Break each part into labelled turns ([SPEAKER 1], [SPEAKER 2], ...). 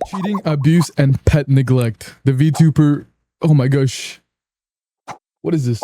[SPEAKER 1] Cheating, abuse, and pet neglect. The VTuber. Oh my gosh. What is this?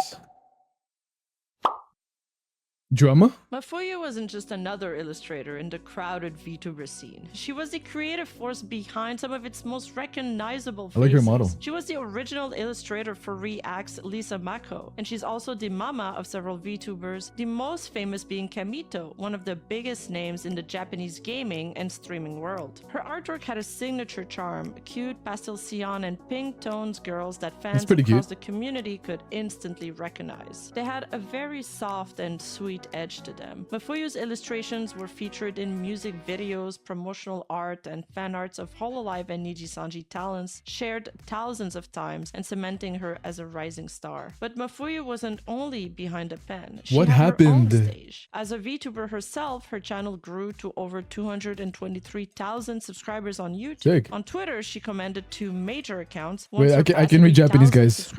[SPEAKER 1] Drama?
[SPEAKER 2] Mafuyu wasn't just another illustrator in the crowded VTuber scene. She was the creative force behind some of its most recognizable faces.
[SPEAKER 1] I like her model.
[SPEAKER 2] She was the original illustrator for React's Lisa Mako, and she's also the mama of several VTubers, the most famous being Kamito, one of the biggest names in the Japanese gaming and streaming world. Her artwork had a signature charm, cute pastel cyan and pink tones girls that fans across the community could instantly recognize. They had a very soft and sweet edge to them. Mafuyu's illustrations were featured in music videos, promotional art, and fan arts of Hololive and Nijisanji talents, shared thousands of times and cementing her as a rising star. But Mafuyu wasn't only behind a pen. She
[SPEAKER 1] What
[SPEAKER 2] had
[SPEAKER 1] happened?
[SPEAKER 2] her own stage. As a VTuber herself, her channel grew to over 223,000 subscribers on YouTube.
[SPEAKER 1] Sick.
[SPEAKER 2] On Twitter, she commanded 2 major accounts.
[SPEAKER 1] Wait, I can read Japanese, guys.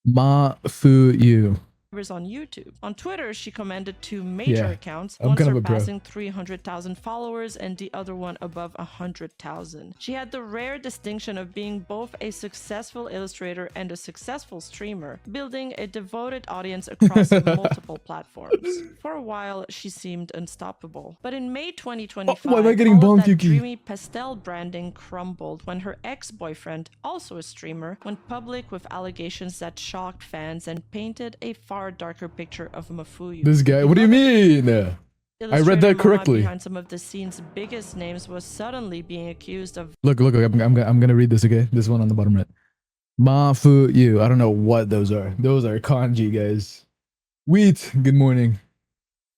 [SPEAKER 1] Mafuyu.
[SPEAKER 2] On YouTube. On Twitter, she commanded 2 major accounts, one surpassing 300,000 followers and the other one above 100,000. She had the rare distinction of being both a successful illustrator and a successful streamer, building a devoted audience across multiple platforms. For a while, she seemed unstoppable. But in May 2025,
[SPEAKER 1] why am I getting
[SPEAKER 2] all of
[SPEAKER 1] bombed,
[SPEAKER 2] that
[SPEAKER 1] Yuki?
[SPEAKER 2] dreamy pastel branding crumbled when her ex-boyfriend, also a streamer, went public with allegations that shocked fans and painted a far darker picture of Mafuyu.
[SPEAKER 1] This guy, what do you mean? I read that correctly.
[SPEAKER 2] Behind some of the scene's biggest names was suddenly being accused of
[SPEAKER 1] Look, I'm gonna read this, okay? This one on the bottom right. Mafuyu. I don't know what those are. Those are kanji, guys. Wheat. Good morning.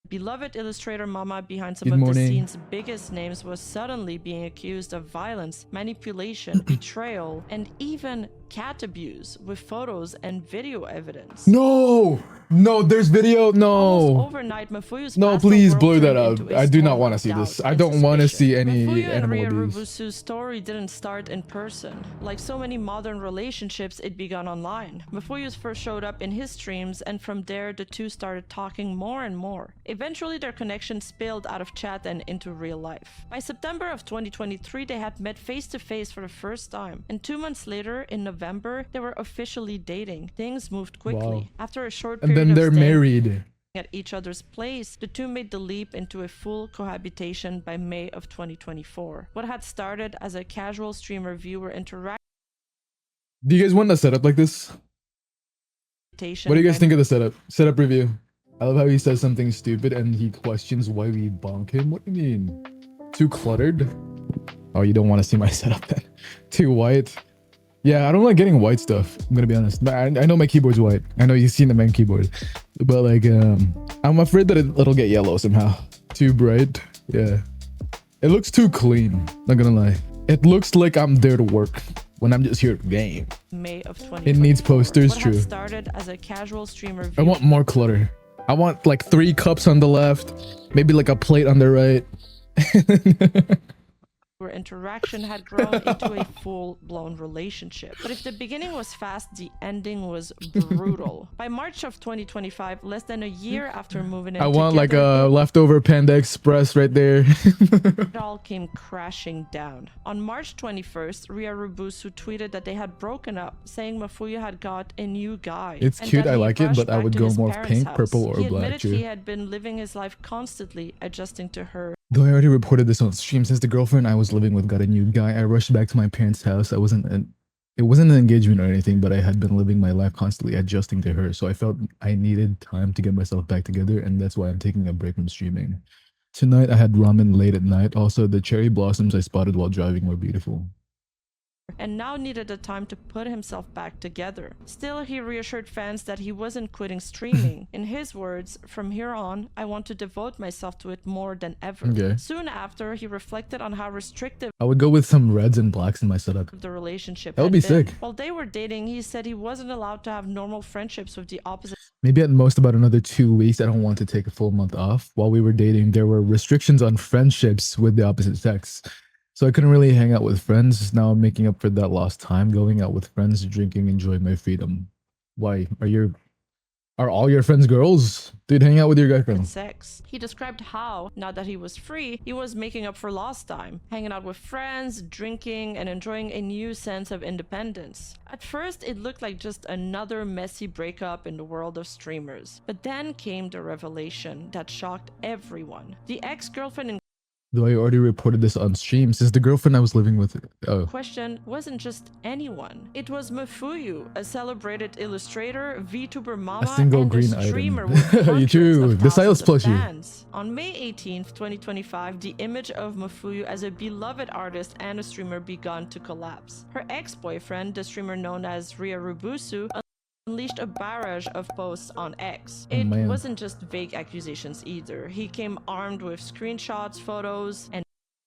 [SPEAKER 2] beloved illustrator mama behind some of the scene's biggest names was suddenly being accused of violence, manipulation, betrayal, and even cat abuse with photos and video evidence.
[SPEAKER 1] No, there's video.
[SPEAKER 2] Almost overnight, Mafuyu's
[SPEAKER 1] No, please blur that out. I do not want to see this. I don't want to see any animal abuse.
[SPEAKER 2] Mafuyu story didn't start in person. Like so many modern relationships, it began online. Mafuyu's first showed up in his streams, and from there the two started talking more and more. Eventually their connection spilled out of chat and into real life. By September of 2023, they had met face to face for the first time, and 2 months later, in November, they were officially dating. Things moved quickly. After a short period
[SPEAKER 1] and then they're married
[SPEAKER 2] at each other's place, the two made the leap into a full cohabitation by May of 2024. What had started as a casual streamer-viewer interaction.
[SPEAKER 1] Do you guys want a setup like this? What do you guys think of the setup? Setup review. I love how he says something stupid and he questions why we bonk him. What do you mean? Too cluttered? Oh, you don't want to see my setup then. Too white? Yeah, I don't like getting white stuff. I'm gonna be honest. I know my keyboard's white. I know you've seen the main keyboard. But like, I'm afraid that it'll get yellow somehow. Too bright? Yeah. It looks too clean. Not gonna lie. It looks like I'm there to work when I'm just here to game.
[SPEAKER 2] May of 2024.
[SPEAKER 1] It needs posters, true.
[SPEAKER 2] Started as a casual streamer.
[SPEAKER 1] I want more clutter. I want like 3 cups on the left, maybe like a plate on the right.
[SPEAKER 2] Where interaction had grown into a full-blown relationship. But if the beginning was fast, the ending was brutal. By March of 2025, less than a year after moving in
[SPEAKER 1] I want
[SPEAKER 2] together,
[SPEAKER 1] like a leftover Panda Express right there.
[SPEAKER 2] it all came crashing down. On March 21st, Riarubusu tweeted that they had broken up, saying Mafuyu had got a new guy.
[SPEAKER 1] It's cute, I like it, but I would go more pink, purple, or black too.
[SPEAKER 2] He had been living his life constantly adjusting to her.
[SPEAKER 1] Though I already reported this on stream, since the girlfriend I was living with got a new guy, I rushed back to my parents' house. It wasn't an engagement or anything, but I had been living my life constantly adjusting to her, so I felt I needed time to get myself back together, and that's why I'm taking a break from streaming. Tonight I had ramen late at night. Also, the cherry blossoms I spotted while driving were beautiful.
[SPEAKER 2] And now needed the time to put himself back together. Still, he reassured fans that he wasn't quitting streaming. In his words, "From here on, I want to devote myself to it more than ever."
[SPEAKER 1] Okay.
[SPEAKER 2] Soon after, he reflected on how restrictive
[SPEAKER 1] I would go with some reds and blacks in my setup.
[SPEAKER 2] the relationship
[SPEAKER 1] That would be
[SPEAKER 2] been.
[SPEAKER 1] sick.
[SPEAKER 2] While they were dating, he said he wasn't allowed to have normal friendships with the opposite.
[SPEAKER 1] Maybe at most about another 2 weeks. I don't want to take a full month off. While we were dating, there were restrictions on friendships with the opposite sex. So I couldn't really hang out with friends. Now I'm making up for that lost time, going out with friends, drinking, enjoying my freedom. Why? Are all your friends girls? Dude, hang out with your guy friends.
[SPEAKER 2] sex. He described how, now that he was free, he was making up for lost time, hanging out with friends, drinking, and enjoying a new sense of independence. At first, it looked like just another messy breakup in the world of streamers. But then came the revelation that shocked everyone. The ex-girlfriend in
[SPEAKER 1] Though I already reported this on stream since the girlfriend I was living with. Oh.
[SPEAKER 2] question wasn't just anyone. It was Mafuyu, a celebrated illustrator, VTuber mama,
[SPEAKER 1] A single
[SPEAKER 2] and
[SPEAKER 1] green
[SPEAKER 2] a streamer
[SPEAKER 1] item.
[SPEAKER 2] with
[SPEAKER 1] You
[SPEAKER 2] hundreds
[SPEAKER 1] too.
[SPEAKER 2] of
[SPEAKER 1] The Silas
[SPEAKER 2] thousands of
[SPEAKER 1] plushie.
[SPEAKER 2] fans. On May 18th, 2025, the image of Mafuyu as a beloved artist and a streamer began to collapse. Her ex-boyfriend, the streamer known as Ria Rubusu, unleashed a barrage of posts on X. It wasn't just vague accusations either. He came armed with screenshots, photos, and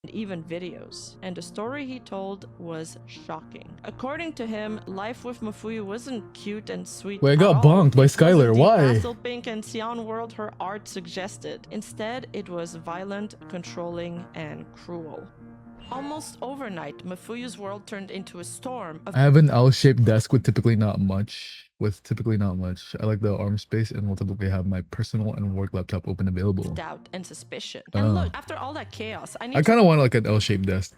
[SPEAKER 2] even videos. And the story he told was shocking. According to him, life with Mafuyu wasn't cute and sweet.
[SPEAKER 1] Wait, I got bonked by Skylar. Why?
[SPEAKER 2] Pastel pink and cyan world her art suggested. Instead, it was violent, controlling, and cruel. Almost overnight, Mafuyu's world turned into a storm of
[SPEAKER 1] I have an L-shaped desk with typically not much. I like the arm space and will typically have my personal and work laptop open available.
[SPEAKER 2] doubt and suspicion. And look, after all that chaos, I
[SPEAKER 1] kind of want like an L-shaped desk.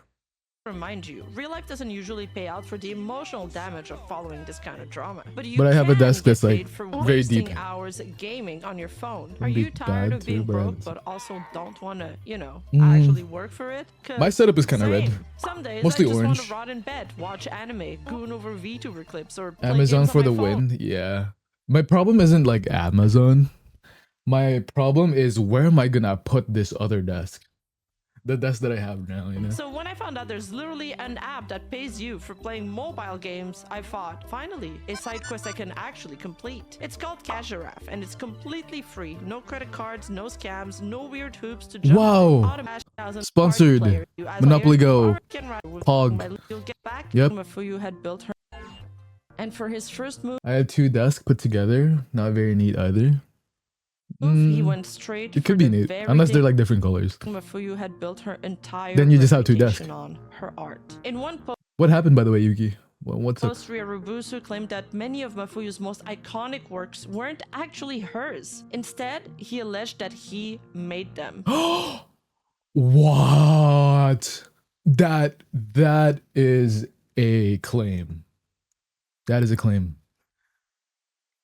[SPEAKER 2] remind you, real life doesn't usually pay out for the emotional damage of following this kind of drama. But
[SPEAKER 1] I have a
[SPEAKER 2] can
[SPEAKER 1] desk
[SPEAKER 2] get
[SPEAKER 1] that's like
[SPEAKER 2] paid for
[SPEAKER 1] very
[SPEAKER 2] wasting
[SPEAKER 1] deep.
[SPEAKER 2] hours gaming on your phone.
[SPEAKER 1] Can
[SPEAKER 2] Are
[SPEAKER 1] be
[SPEAKER 2] you tired
[SPEAKER 1] bad
[SPEAKER 2] of being
[SPEAKER 1] too,
[SPEAKER 2] broke
[SPEAKER 1] but-
[SPEAKER 2] but also don't want to, actually work for it? 'Cause
[SPEAKER 1] My setup is kind of red.
[SPEAKER 2] same. Some days
[SPEAKER 1] Mostly
[SPEAKER 2] I just
[SPEAKER 1] orange.
[SPEAKER 2] want to rot in bed, watch anime, goon over VTuber clips, or play
[SPEAKER 1] Amazon
[SPEAKER 2] games
[SPEAKER 1] for
[SPEAKER 2] on
[SPEAKER 1] the
[SPEAKER 2] my phone.
[SPEAKER 1] win. Yeah. My problem isn't like Amazon. My problem is where am I gonna put this other desk? The desk that I have now, you know?
[SPEAKER 2] So when I found out there's literally an app that pays you for playing mobile games, I thought, finally, a side quest I can actually complete. It's called Cash Giraffe, and it's completely free. No credit cards, no scams, no weird hoops to jump
[SPEAKER 1] Wow.
[SPEAKER 2] through. Automatic 1,000
[SPEAKER 1] Sponsored.
[SPEAKER 2] party players. You as
[SPEAKER 1] Monopoly
[SPEAKER 2] players
[SPEAKER 1] Go.
[SPEAKER 2] or can ride with
[SPEAKER 1] Pog.
[SPEAKER 2] my little get back.
[SPEAKER 1] Yep.
[SPEAKER 2] Mafuyu had built her. And for his first move,
[SPEAKER 1] I had 2 desks put together. Not very neat either.
[SPEAKER 2] he went straight
[SPEAKER 1] It
[SPEAKER 2] for
[SPEAKER 1] could be
[SPEAKER 2] the
[SPEAKER 1] neat.
[SPEAKER 2] very
[SPEAKER 1] Unless they're
[SPEAKER 2] thing
[SPEAKER 1] like different colors.
[SPEAKER 2] Mafuyu had built her entire
[SPEAKER 1] Then you just have 2 desks.
[SPEAKER 2] reputation on her art. In one post,
[SPEAKER 1] What happened, by the way, Yuki? What's up?
[SPEAKER 2] Ria Rubusu claimed that many of Mafuyu's most iconic works weren't actually hers. Instead, he alleged that he made them.
[SPEAKER 1] What? That is a claim. That is a claim.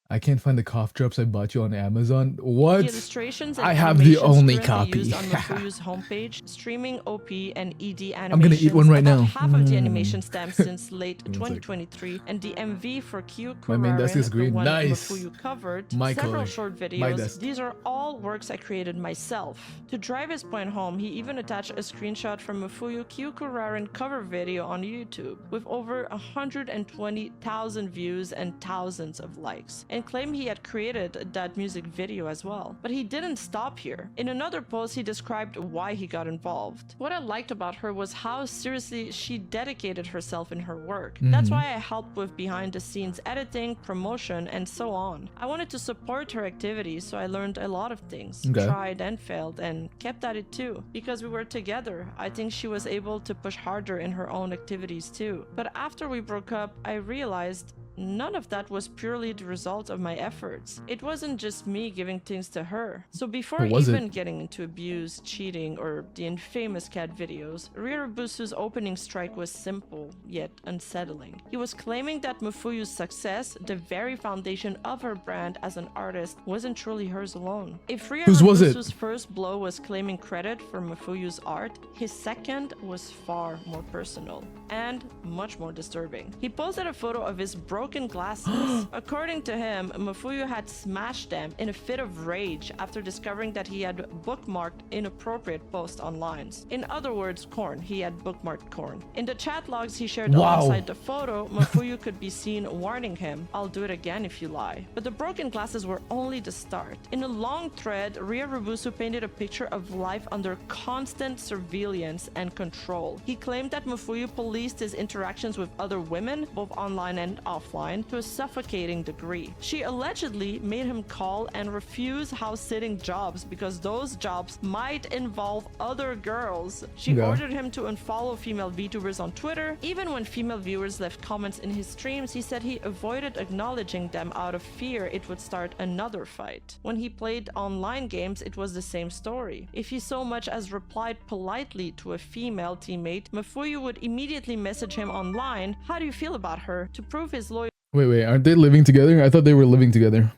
[SPEAKER 1] I can't find the cough drops I bought you on Amazon. What?
[SPEAKER 2] The illustrations and
[SPEAKER 1] I have the
[SPEAKER 2] animations
[SPEAKER 1] only
[SPEAKER 2] currently
[SPEAKER 1] copy.
[SPEAKER 2] used on Mafuyu's homepage, streaming OP and ED animations.
[SPEAKER 1] I'm gonna eat one right
[SPEAKER 2] about
[SPEAKER 1] now.
[SPEAKER 2] Half of the animation stamps since late
[SPEAKER 1] One sec.
[SPEAKER 2] 2023, and the MV for Q
[SPEAKER 1] My main desk is
[SPEAKER 2] the
[SPEAKER 1] green.
[SPEAKER 2] one
[SPEAKER 1] Nice.
[SPEAKER 2] Mafuyu covered,
[SPEAKER 1] My
[SPEAKER 2] several
[SPEAKER 1] color.
[SPEAKER 2] short
[SPEAKER 1] My
[SPEAKER 2] videos.
[SPEAKER 1] desk.
[SPEAKER 2] These are all works I created myself. To drive his point home, he even attached a screenshot from Mafuyu Kyukuraran cover video on YouTube with over 120,000 views and thousands of likes, and claimed he had created that music video as well. But he didn't stop here. In another post, he described why he got involved. What I liked about her was how seriously she dedicated herself in her work. That's why I helped with behind the scenes editing, promotion, and so on. I wanted to support her activities, so I learned a lot of things.
[SPEAKER 1] Okay.
[SPEAKER 2] Tried and failed and kept at it too. Because we were together, I think she was able to push harder in her own activities too. But after we broke up, I realized none of that was purely the result of my efforts. It wasn't just me giving things to her. So before
[SPEAKER 1] Or was it?
[SPEAKER 2] even getting into abuse, cheating, or the infamous cat videos, Rirabusu's opening strike was simple, yet unsettling. He was claiming that Mafuyu's success, the very foundation of her brand as an artist, wasn't truly hers alone. If
[SPEAKER 1] Whose was it?
[SPEAKER 2] Rirabusu's first blow was claiming credit for Mafuyu's art, his second was far more personal and much more disturbing. He posted a photo of his broken glasses. According to him, Mafuyu had smashed them in a fit of rage after discovering that he had bookmarked inappropriate posts online. In other words, corn. He had bookmarked corn. In the chat logs he shared
[SPEAKER 1] Wow.
[SPEAKER 2] alongside the photo, Mafuyu could be seen warning him, "I'll do it again if you lie." But the broken glasses were only the start. In a long thread, Ria Rubusu painted a picture of life under constant surveillance and control. He claimed that Mafuyu policed his interactions with other women, both online and offline, decline to a suffocating degree. She allegedly made him call and refuse house-sitting jobs because those jobs might involve other girls. She ordered him to unfollow female VTubers on Twitter. Even when female viewers left comments in his streams, he said he avoided acknowledging them out of fear it would start another fight. When he played online games, it was the same story. If he so much as replied politely to a female teammate, Mafuyu would immediately message him online, "How do you feel about her?" To prove his loyalty.
[SPEAKER 1] Wait, aren't they living together? I thought they were living together.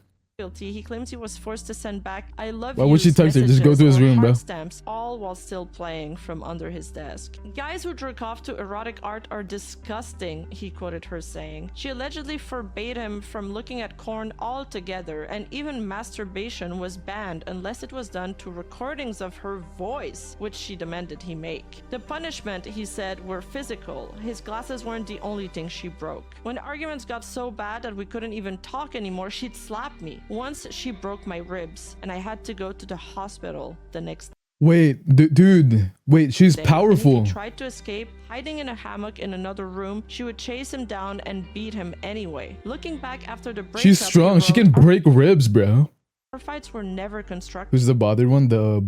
[SPEAKER 2] He claims he was forced to send back "I love you"
[SPEAKER 1] Why would she text her? Just go to his room, bro.
[SPEAKER 2] Stamps, all while still playing from under his desk. "Guys who jerk off to erotic art are disgusting," he quoted her saying. She allegedly forbade him from looking at porn altogether, and even masturbation was banned unless it was done to recordings of her voice, which she demanded he make. The punishment, he said, were physical. His glasses weren't the only thing she broke. When arguments got so bad that we couldn't even talk anymore, she'd slap me. Once she broke my ribs, and I had to go to the hospital the next day.
[SPEAKER 1] Wait, dude. Wait, she's powerful.
[SPEAKER 2] If he tried to escape, hiding in a hammock in another room, she would chase him down and beat him anyway. Looking back after the breakup,
[SPEAKER 1] she's strong. She can break ribs, bro.
[SPEAKER 2] Our fights were never constructive.
[SPEAKER 1] Who's the bothered one? The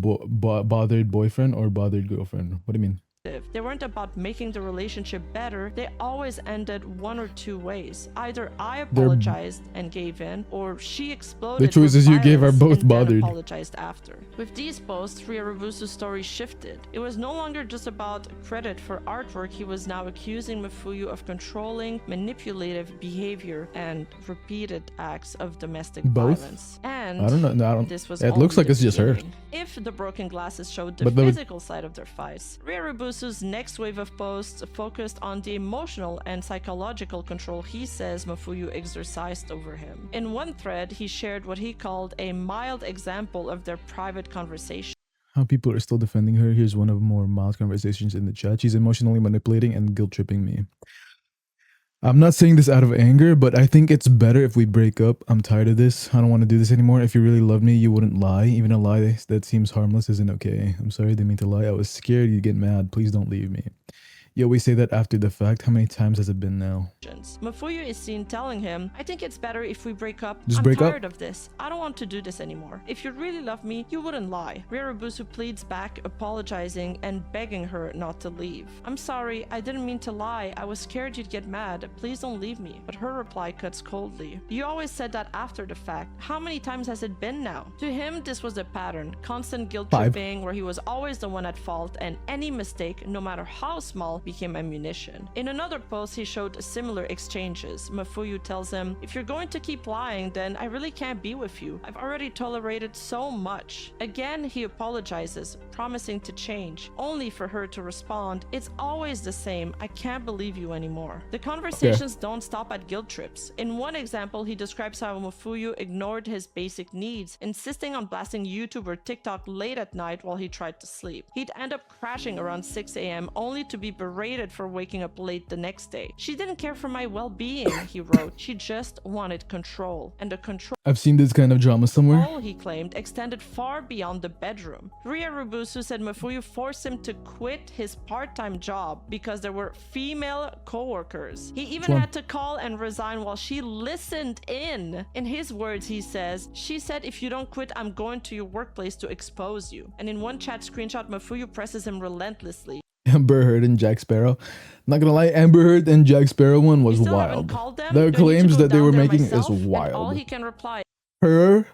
[SPEAKER 1] bothered boyfriend or bothered girlfriend? What do you mean?
[SPEAKER 2] They weren't about making the relationship better. They always ended one or two ways. Either I apologized and gave in, or she exploded.
[SPEAKER 1] The choices you gave are both bothered.
[SPEAKER 2] Apologized after. With these posts, Ryarubusu's story shifted. It was no longer just about credit for artwork. He was now accusing Mafuyu of controlling, manipulative behavior and repeated acts of domestic violence. And
[SPEAKER 1] I don't know.
[SPEAKER 2] This was
[SPEAKER 1] it looks like it's just her.
[SPEAKER 2] If the broken glasses showed the physical side of their fights, Ryarubusu's next wave of posts focused on the emotional and psychological control he says Mafuyu exercised over him. In one thread, he shared what he called a mild example of their private conversation.
[SPEAKER 1] How people are still defending her. Here's one of more mild conversations in the chat. She's emotionally manipulating and guilt-tripping me. I'm not saying this out of anger, but I think it's better if we break up. I'm tired of this. I don't want to do this anymore. If you really love me, you wouldn't lie. Even a lie that seems harmless isn't okay. I'm sorry, I didn't mean to lie. I was scared you'd get mad. Please don't leave me. You always say that after the fact. How many times has it been now?
[SPEAKER 2] Mafuyu is seen telling him, "I think it's better if we break up.
[SPEAKER 1] Just
[SPEAKER 2] I'm
[SPEAKER 1] break
[SPEAKER 2] tired
[SPEAKER 1] up?
[SPEAKER 2] of this. I don't want to do this anymore. If you really love me, you wouldn't lie." Ryarubusu pleads back, apologizing and begging her not to leave. "I'm sorry, I didn't mean to lie. I was scared you'd get mad. Please don't leave me." But her reply cuts coldly. "You always said that after the fact. How many times has it been now?" To him, this was a pattern. Constant guilt tripping, where he was always the one at fault, and any mistake, no matter how small, became ammunition. In another post, he showed similar exchanges. Mafuyu tells him, "If you're going to keep lying, then I really can't be with you. I've already tolerated so much." Again, he apologizes, promising to change, only for her to respond, "It's always the same. I can't believe you anymore." The conversations don't stop at guilt trips. In one example, he describes how Mafuyu ignored his basic needs, insisting on blasting YouTube or TikTok late at night while he tried to sleep. He'd end up crashing around 6 a.m. only to be berated for waking up late the next day. "She didn't care for my well-being," he wrote. "She just wanted control." And the control,
[SPEAKER 1] I've seen this kind of drama somewhere.
[SPEAKER 2] he claimed, extended far beyond the bedroom. Ryarubusu said Mafuyu forced him to quit his part-time job because there were female co-workers. He even had to call and resign while she listened in. In his words, he says, "She said, if you don't quit, I'm going to your workplace to expose you." And in one chat screenshot, Mafuyu presses him relentlessly.
[SPEAKER 1] Amber Heard and Jack Sparrow. Not gonna lie, Amber Heard and Jack Sparrow one was wild. The claims that they were making is wild.
[SPEAKER 2] All he can reply,
[SPEAKER 1] her,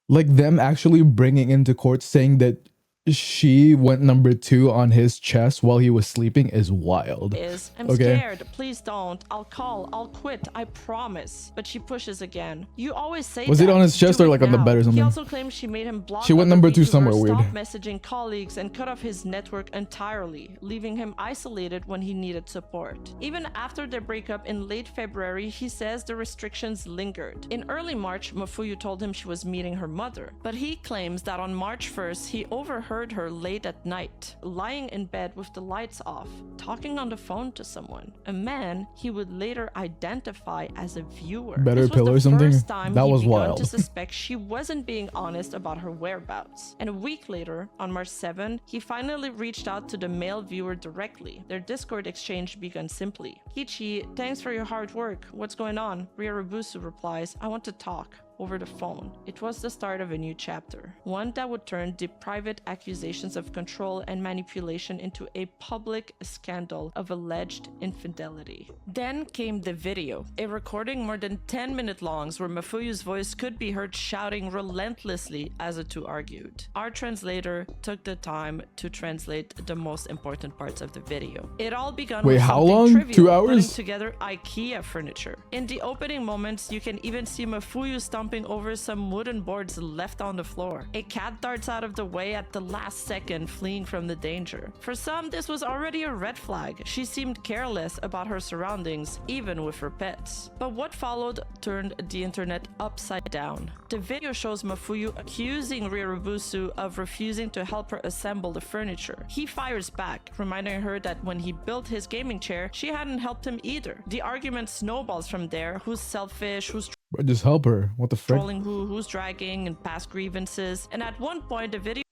[SPEAKER 1] like them actually bringing into court saying that she went number 2 on his chest while he was sleeping is wild.
[SPEAKER 2] "I'm scared. Please don't. I'll call. I'll quit. I promise." But she pushes again. "You always say
[SPEAKER 1] Was
[SPEAKER 2] that.
[SPEAKER 1] it on his chest or like on the bed or something?"
[SPEAKER 2] He also claims she made him block.
[SPEAKER 1] She went number 2 somewhere weird.
[SPEAKER 2] Stop messaging colleagues and cut off his network entirely, leaving him isolated when he needed support. Even after their breakup in late February, he says the restrictions lingered. In early March, Mafuyu told him she was meeting her mother, but he claims that on March 1st, he overheard heard her late at night, lying in bed with the lights off, talking on the phone to someone, a man he would later identify as a viewer.
[SPEAKER 1] Better
[SPEAKER 2] This was
[SPEAKER 1] pill
[SPEAKER 2] the
[SPEAKER 1] or something?
[SPEAKER 2] first time
[SPEAKER 1] That
[SPEAKER 2] he
[SPEAKER 1] was
[SPEAKER 2] begun
[SPEAKER 1] wild.
[SPEAKER 2] to suspect she wasn't being honest about her whereabouts. And a week later, on March 7, he finally reached out to the male viewer directly. Their Discord exchange began simply. Kichi, thanks for your hard work. What's going on? Ryorubusu replies, I want to talk. Over the phone. It was the start of a new chapter, one that would turn the private accusations of control and manipulation into a public scandal of alleged infidelity. Then came the video, a recording more than 10-minute longs where Mafuyu's voice could be heard shouting relentlessly as the two argued. Our translator took the time to translate the most important parts of the video. It all began
[SPEAKER 1] Wait,
[SPEAKER 2] with
[SPEAKER 1] how
[SPEAKER 2] something
[SPEAKER 1] long?
[SPEAKER 2] trivial,
[SPEAKER 1] 2 hours?
[SPEAKER 2] putting together IKEA furniture. In the opening moments, you can even see Mafuyu stomping over some wooden boards left on the floor. A cat darts out of the way at the last second, fleeing from the danger. For some, this was already a red flag. She seemed careless about her surroundings, even with her pets. But what followed turned the internet upside down. The video shows Mafuyu accusing Ryorubusu of refusing to help her assemble the furniture. He fires back, reminding her that when he built his gaming chair, she hadn't helped him either. The argument snowballs from there. Who's selfish, who's
[SPEAKER 1] Bro, just help her. What the frick?
[SPEAKER 2] trolling who's dragging, and past grievances. And at one point, the video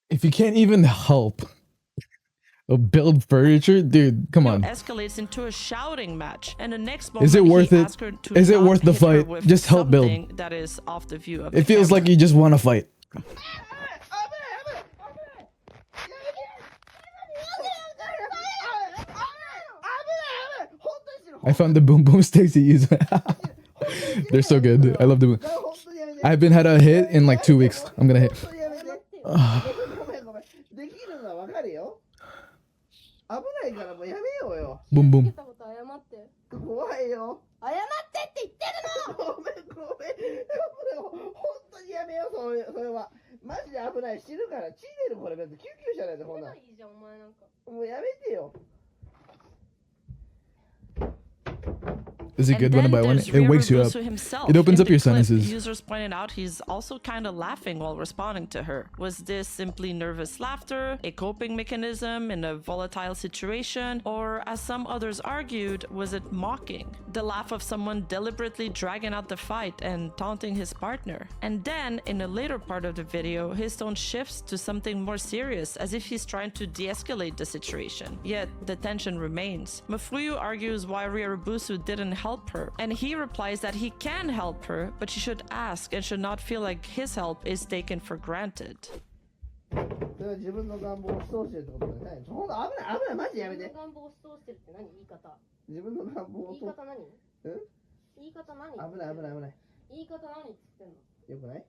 [SPEAKER 1] If you can't even help build furniture, dude, come on.
[SPEAKER 2] escalates into a shouting match. And the next moment,
[SPEAKER 1] Is it worth
[SPEAKER 2] he
[SPEAKER 1] it?
[SPEAKER 2] asks her to
[SPEAKER 1] Is it
[SPEAKER 2] not
[SPEAKER 1] worth the
[SPEAKER 2] hit her
[SPEAKER 1] fight?
[SPEAKER 2] with
[SPEAKER 1] Just help build.
[SPEAKER 2] something that is off the view of
[SPEAKER 1] It
[SPEAKER 2] the
[SPEAKER 1] feels
[SPEAKER 2] camera.
[SPEAKER 1] like you just want to fight. I found the boom boom sticks he used. They're so good. I love them. I haven't had a hit in like 2 weeks. I'm gonna hit. Boom boom.
[SPEAKER 3] 怖いよ。謝ってって言ってるの。ごめんごめん。本当にやめようそれは。マジで危ない。死ぬから血出るこれ別に救急車なんでほんな。いいじゃんお前なんか。もうやめてよ。
[SPEAKER 1] Is it good
[SPEAKER 2] And
[SPEAKER 1] one by
[SPEAKER 2] then
[SPEAKER 1] one?
[SPEAKER 2] there's
[SPEAKER 1] It wakes you up.
[SPEAKER 2] Ryorubusu himself.
[SPEAKER 1] It opens
[SPEAKER 2] In
[SPEAKER 1] up
[SPEAKER 2] the
[SPEAKER 1] your
[SPEAKER 2] clip,
[SPEAKER 1] sinuses.
[SPEAKER 2] Users pointed out he's also kind of laughing while responding to her. Was this simply nervous laughter, a coping mechanism in a volatile situation, or as some others argued, was it mocking? The laugh of someone deliberately dragging out the fight and taunting his partner. And then, in a later part of the video, his tone shifts to something more serious, as if he's trying to de-escalate the situation. Yet, the tension remains. Mafuyu argues why Ryorubusu didn't help her, and he replies that he can help her, but she should ask and should not feel like his help is taken for granted.
[SPEAKER 3] それは自分の願望を押し通してるってことだよね。ほんと危ない危ないマジでやめて。
[SPEAKER 4] 願望を押し通してるって何言い方
[SPEAKER 3] 自分の願望を
[SPEAKER 4] 言い方何
[SPEAKER 3] うん
[SPEAKER 4] 言い方何
[SPEAKER 3] 危ない危ない危ない。
[SPEAKER 4] 言い方何っつってんの
[SPEAKER 3] よくない？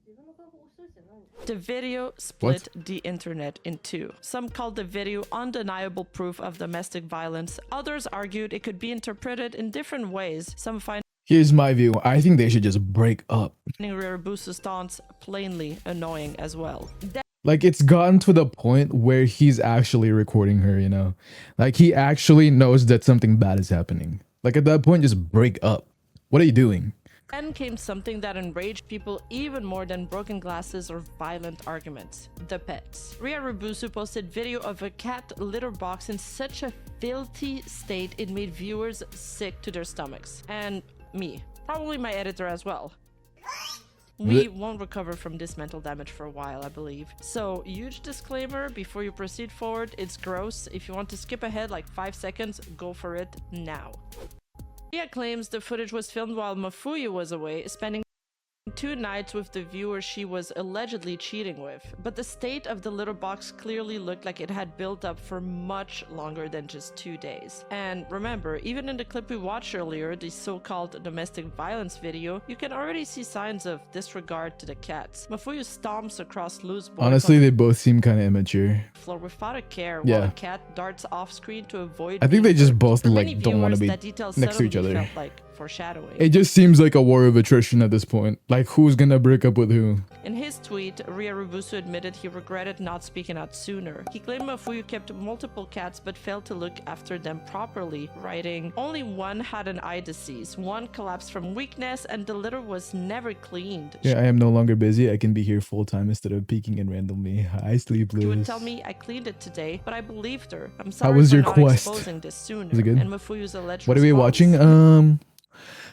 [SPEAKER 4] 自分の願望を押し通して何
[SPEAKER 2] The video split the internet in two. Some called the video undeniable proof of domestic violence. Others argued it could be interpreted in different ways. Some finding
[SPEAKER 1] Here's my view. I think they should just break up.
[SPEAKER 2] Ryorubusu's taunts plainly annoying as well.
[SPEAKER 1] Like, it's gotten to the point where he's actually recording her, you know? Like, he actually knows that something bad is happening. Like, at that point, just break up. What are you doing?
[SPEAKER 2] Then came something that enraged people even more than broken glasses or violent arguments: the pets. Ryorubusu posted video of a cat litter box in such a filthy state it made viewers sick to their stomachs. And me. Probably my editor as well. We won't recover from this mental damage for a while, I believe. So, huge disclaimer before you proceed forward, it's gross. If you want to skip ahead like 5 seconds, go for it now. Ria claims the footage was filmed while Mafuyu was away, spending 2 nights with the viewer she was allegedly cheating with, but the state of the litter box clearly looked like it had built up for much longer than just 2 days. And remember, even in the clip we watched earlier, the so-called domestic violence video, you can already see signs of disregard to the cats. Mafuyu stomps across loose boards
[SPEAKER 1] Honestly,
[SPEAKER 2] on
[SPEAKER 1] they both seem kind of immature.
[SPEAKER 2] the floor without a care
[SPEAKER 1] Yeah.
[SPEAKER 2] while a cat darts off screen to avoid
[SPEAKER 1] I think
[SPEAKER 2] being
[SPEAKER 1] they just
[SPEAKER 2] hurt.
[SPEAKER 1] both,
[SPEAKER 2] For
[SPEAKER 1] like,
[SPEAKER 2] many
[SPEAKER 1] don't wanna
[SPEAKER 2] viewers,
[SPEAKER 1] be
[SPEAKER 2] that detail
[SPEAKER 1] next to each
[SPEAKER 2] suddenly
[SPEAKER 1] other.
[SPEAKER 2] felt like foreshadowing.
[SPEAKER 1] It just seems like a war of attrition at this point. Like, who's gonna break up with who?
[SPEAKER 2] In his tweet, Ryarubusu admitted he regretted not speaking out sooner. He claimed Mafuyu kept multiple cats but failed to look after them properly, writing, "Only one had an eye disease, one collapsed from weakness, and the litter was never cleaned."
[SPEAKER 1] Yeah, I am no longer busy. I can be here full time instead of peeking in randomly. Hi, Sleepless.
[SPEAKER 2] She would tell me I cleaned it today, but I believed her. I'm
[SPEAKER 1] How
[SPEAKER 2] sorry
[SPEAKER 1] was
[SPEAKER 2] for
[SPEAKER 1] your
[SPEAKER 2] not
[SPEAKER 1] quest?
[SPEAKER 2] exposing this sooner.
[SPEAKER 1] Was it good?
[SPEAKER 2] And Mafuyu's alleged
[SPEAKER 1] What are we
[SPEAKER 2] response?
[SPEAKER 1] watching?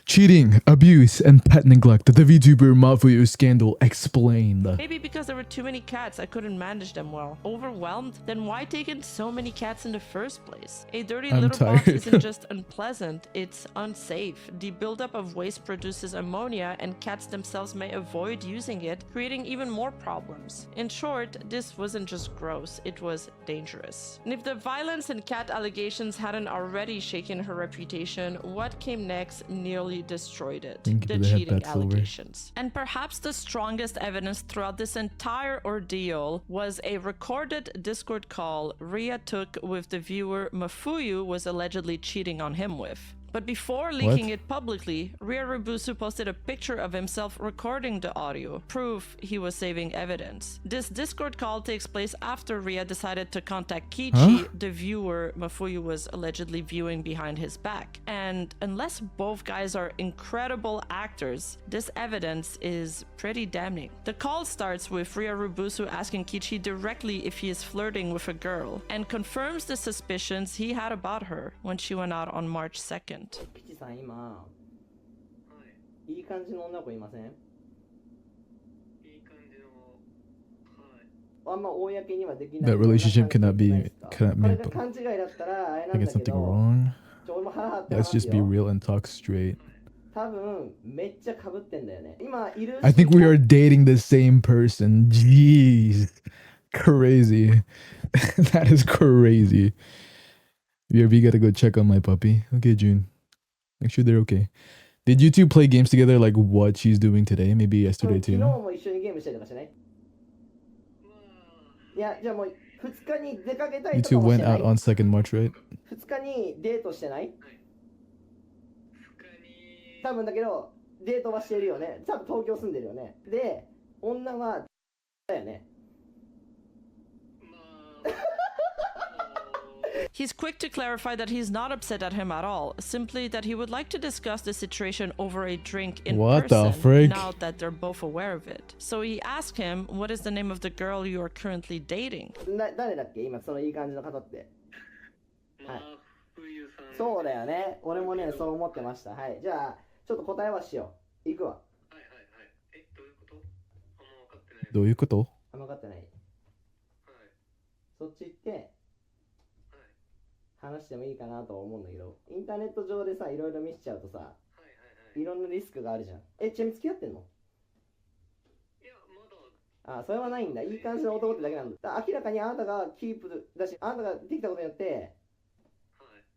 [SPEAKER 1] Cheating, abuse, and pet neglect. The VTuber Mafuyu scandal explained.
[SPEAKER 2] Maybe because there were too many cats, I couldn't manage them well. Overwhelmed? Then why take in so many cats in the first place? A dirty
[SPEAKER 1] I'm
[SPEAKER 2] litter box
[SPEAKER 1] tired.
[SPEAKER 2] isn't just unpleasant, it's unsafe. The buildup of waste produces ammonia, and cats themselves may avoid using it, creating even more problems. In short, this wasn't just gross, it was dangerous. And if the violence and cat allegations hadn't already shaken her reputation, what came next nearly destroyed it.
[SPEAKER 1] Thank you
[SPEAKER 2] The
[SPEAKER 1] for the head
[SPEAKER 2] cheating
[SPEAKER 1] pat, Silver.
[SPEAKER 2] allegations. And perhaps the strongest evidence throughout this entire ordeal was a recorded Discord call Ria took with the viewer Mafuyu was allegedly cheating on him with. But before leaking it publicly, Ryarubusu posted a picture of himself recording the audio, proof he was saving evidence. This Discord call takes place after Ria decided to contact Kichi, the viewer Mafuyu was allegedly viewing behind his back. And unless both guys are incredible actors, this evidence is pretty damning. The call starts with Ryarubusu asking Kichi directly if he is flirting with a girl, and confirms the suspicions he had about her when she went out on March 2nd.
[SPEAKER 3] キチさん今いい感じの女の子いません？いい感じのあんま公にはできない
[SPEAKER 1] That relationship cannot
[SPEAKER 3] これ
[SPEAKER 1] be, cannot
[SPEAKER 3] が
[SPEAKER 1] be,
[SPEAKER 3] 勘違いだったらあれな
[SPEAKER 1] I
[SPEAKER 3] ん
[SPEAKER 1] get
[SPEAKER 3] だけ
[SPEAKER 1] something
[SPEAKER 3] ど
[SPEAKER 1] wrong.
[SPEAKER 3] 俺も腹張って
[SPEAKER 1] Let's
[SPEAKER 3] 話
[SPEAKER 1] just
[SPEAKER 3] す
[SPEAKER 1] be
[SPEAKER 3] よ
[SPEAKER 1] real and talk straight.
[SPEAKER 3] 多分めっちゃ被ってんだよね今いる
[SPEAKER 1] I think we are dating the same person. Jeez. Crazy. That is crazy. BRB gotta go check on my puppy. Okay, June. Make sure they're okay. Did you two play games together like what she's doing today? Maybe yesterday
[SPEAKER 3] 昨日
[SPEAKER 1] too?
[SPEAKER 3] も一緒にゲームしたりとかしないいやじゃあもう2日に出かけた
[SPEAKER 1] You
[SPEAKER 3] りと
[SPEAKER 1] two
[SPEAKER 3] かもし
[SPEAKER 1] went
[SPEAKER 3] てない
[SPEAKER 1] out on 2nd March, right?
[SPEAKER 3] 2日にデートしてない多分だけどデートはしてるよね多分東京住んでるよねで女はだよね
[SPEAKER 2] He's quick to clarify that he's not upset at him at all, simply that he would like to discuss the situation over a drink in
[SPEAKER 1] What the
[SPEAKER 2] person,
[SPEAKER 1] frick?
[SPEAKER 2] now that they're both aware of it. So he asked him, what is the name of the girl you are currently dating?
[SPEAKER 3] 誰だっけ今そのいい感じの方ってはいそうだよね俺もねそう思ってましたはいじゃあちょっと答えはしよう行くわ
[SPEAKER 1] どういうこと？
[SPEAKER 3] あんま分かってないそっち行って話してもいいかなとは思うんだけどインターネット上でさいろいろ見せちゃうとさいろんなリスクがあるじゃんちなみに付き合ってんのいやまだそれはないんだいい感じの男ってだけなんだ明らかにあなたがキープだしあなたができたことによって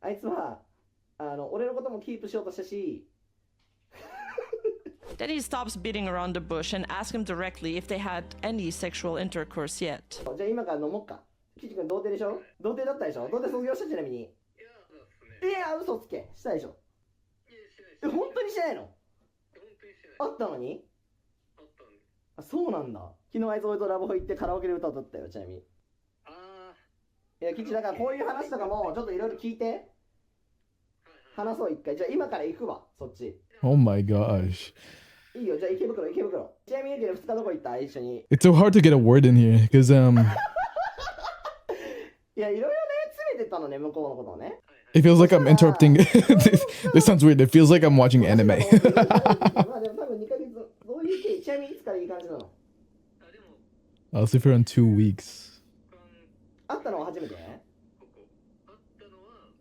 [SPEAKER 3] あいつは俺のこともキープしようとしたし
[SPEAKER 2] Then he stops beating around the bush and asks him directly if they had any sexual intercourse yet.
[SPEAKER 3] じゃあ今から飲もっかキチ君童貞でしょ童貞だったでしょ童貞卒業したちなみにいや嘘つけしたでしょ本当にしてないのあったのにあそうなんだ昨日あいつ俺とラブホ行ってカラオケで歌を歌ったよちなみにいやキチだからこういう話とかもちょっといろいろ聞いて話そう一回じゃあ今から行くわそっち
[SPEAKER 1] Oh my gosh.
[SPEAKER 3] いいよじゃあ池袋ちなみに2日どこ行った一緒に
[SPEAKER 1] It's so hard to get a word in here because
[SPEAKER 3] いやいろいろね詰めてたのね向こうのことをね
[SPEAKER 1] it feels like I'm interrupting. This sounds weird. It feels like I'm watching anime.
[SPEAKER 3] まあでも多分2ヶ月どういう経緯ちなみにいつからいい感じなの
[SPEAKER 1] I'll see for around 2 weeks.
[SPEAKER 3] 会ったのは初めて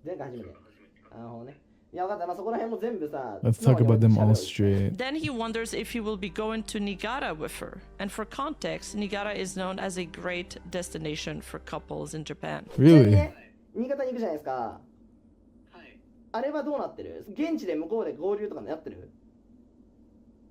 [SPEAKER 3] 前回初めてなるほどねいや分かったまあそこら辺も全部さ
[SPEAKER 1] Let's talk about them all straight.
[SPEAKER 2] Then he wonders if he will be going to Niigata with her. And for context, Niigata is known as a great destination for couples in Japan.
[SPEAKER 3] ちなみに
[SPEAKER 1] Really?
[SPEAKER 3] ね新潟に行くじゃないですかあれはどうなってる現地で向こうで合流とかなってる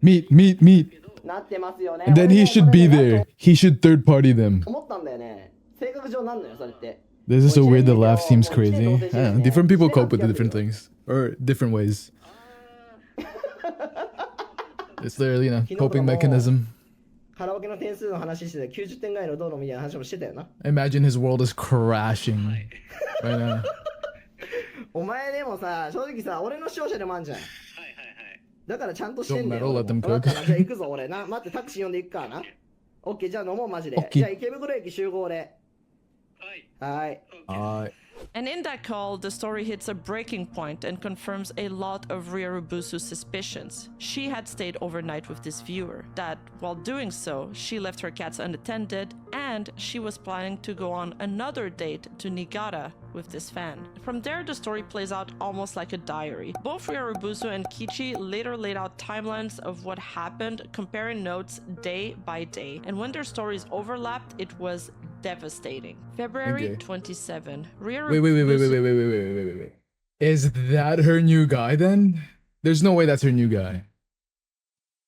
[SPEAKER 1] Meet.
[SPEAKER 3] なってますよね
[SPEAKER 1] And then
[SPEAKER 3] 俺ね
[SPEAKER 1] he should be
[SPEAKER 3] これね
[SPEAKER 1] there. He should third party them.
[SPEAKER 3] 思ったんだよね性格上なんのよそれって
[SPEAKER 1] This is so weird. The laugh seems crazy. I don't know. Different people cope with the different things or different ways. It's their, you know,
[SPEAKER 3] 昨日とか
[SPEAKER 1] coping
[SPEAKER 3] も
[SPEAKER 1] mechanism.
[SPEAKER 3] カラオケの点数の話してて90点ぐらいのどうのみたいな話もしてたよな。
[SPEAKER 1] Imagine his world is crashing right now.
[SPEAKER 3] お前でもさ、正直さ、俺の視聴者でもあんじゃん。だからちゃんとしてんだ
[SPEAKER 1] Don't
[SPEAKER 3] よ。
[SPEAKER 1] meddle, let them
[SPEAKER 3] 分かった
[SPEAKER 1] cook.
[SPEAKER 3] な。じゃあ行くぞ俺な。待って、タクシー呼んで行くからな。オッケー、じゃあ飲もうマジで。
[SPEAKER 1] OK
[SPEAKER 3] じゃあ池袋駅集合で。はい。
[SPEAKER 2] And in that call, the story hits a breaking point and confirms a lot of Ryorubusu's suspicions. She had stayed overnight with this viewer, that while doing so, she left her cats unattended, and she was planning to go on another date to Niigata with this fan. From there, the story plays out almost like a diary. Both Ryorubusu and Kichi later laid out timelines of what happened, comparing notes day by day. And when their stories overlapped, it was devastating. February
[SPEAKER 1] Okay.
[SPEAKER 2] 27.
[SPEAKER 1] Wait. Is that her new guy then? There's no way that's her new guy.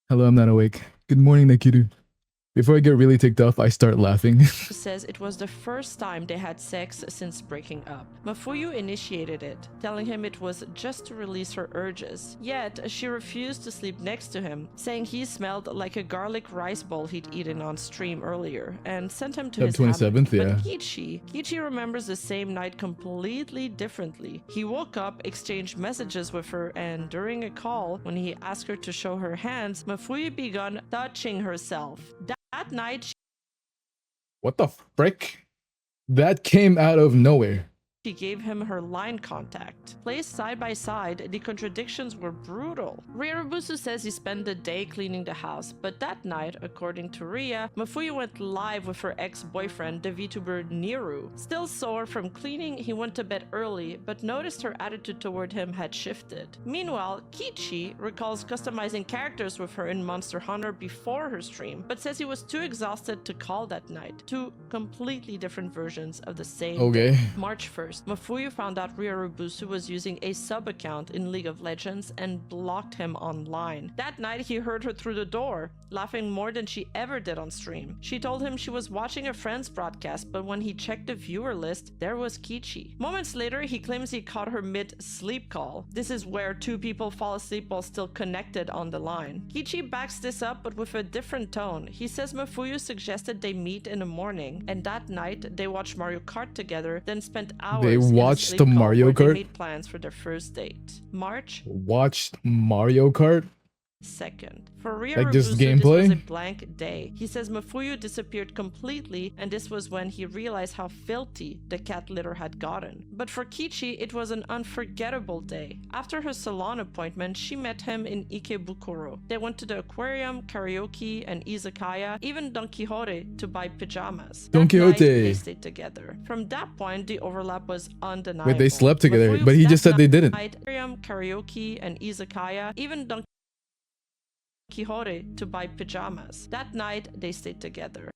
[SPEAKER 1] Hello, I'm not awake. Good morning, Nakiru. Before I get really ticked off, I start laughing.
[SPEAKER 2] Says it was the first time they had sex since breaking up. Mafuyu initiated it, telling him it was just to release her urges. Yet, she refused to sleep next to him, saying he smelled like a garlic rice bowl he'd eaten on stream earlier, and sent him to his
[SPEAKER 1] Feb 27th,
[SPEAKER 2] hammock.
[SPEAKER 1] yeah.
[SPEAKER 2] But Kichi remembers the same night completely differently. He woke up, exchanged messages with her, and during a call, when he asked her to show her hands, Mafuyu began touching herself. That night,
[SPEAKER 1] What the frick? That came out of nowhere.
[SPEAKER 2] she gave him her line contact. Placed side by side, the contradictions were brutal. Ryorubusu says he spent the day cleaning the house, but that night, according to Ria, Mafuyu went live with her ex-boyfriend, the Vtuber Niru. Still sore from cleaning, he went to bed early, but noticed her attitude toward him had shifted. Meanwhile, Kichi recalls customizing characters with her in Monster Hunter before her stream, but says he was too exhausted to call that night. Two completely different versions of the same
[SPEAKER 1] Okay.
[SPEAKER 2] day. March 1st. Mafuyu found out Ryorubusu was using a sub-account in League of Legends and blocked him online. That night, he heard her through the door, laughing more than she ever did on stream. She told him she was watching a friend's broadcast, but when he checked the viewer list, there was Kichi. Moments later, he claims he caught her mid-sleep call. This is where two people fall asleep while still connected on the line. Kichi backs this up, but with a different tone. He says Mafuyu suggested they meet in the morning, and that night, they watched Mario Kart together, then spent hours
[SPEAKER 1] They
[SPEAKER 2] in a
[SPEAKER 1] watched
[SPEAKER 2] sleep
[SPEAKER 1] the
[SPEAKER 2] call
[SPEAKER 1] Mario
[SPEAKER 2] where they
[SPEAKER 1] Kart?
[SPEAKER 2] made plans for their first date. March
[SPEAKER 1] Watched Mario Kart?
[SPEAKER 2] 2nd. For
[SPEAKER 1] Like just
[SPEAKER 2] Ryorubusu,
[SPEAKER 1] gameplay?
[SPEAKER 2] this was a blank day. He says Mafuyu disappeared completely, and this was when he realized how filthy the cat litter had gotten. But for Kichi, it was an unforgettable day. After her salon appointment, she met him in Ikebukuro. They went to the aquarium, karaoke, and izakaya, even Don Quixote to buy pajamas.
[SPEAKER 1] Don
[SPEAKER 2] That night,
[SPEAKER 1] Quixote.
[SPEAKER 2] they stayed together. From that point, the overlap was undeniable.
[SPEAKER 1] Wait, they slept together,
[SPEAKER 2] Mafuyu
[SPEAKER 1] but he
[SPEAKER 2] that
[SPEAKER 1] just said they didn't.
[SPEAKER 2] night, aquarium, karaoke, and izakaya, even Don Quixote to buy pajamas. That night, they stayed together.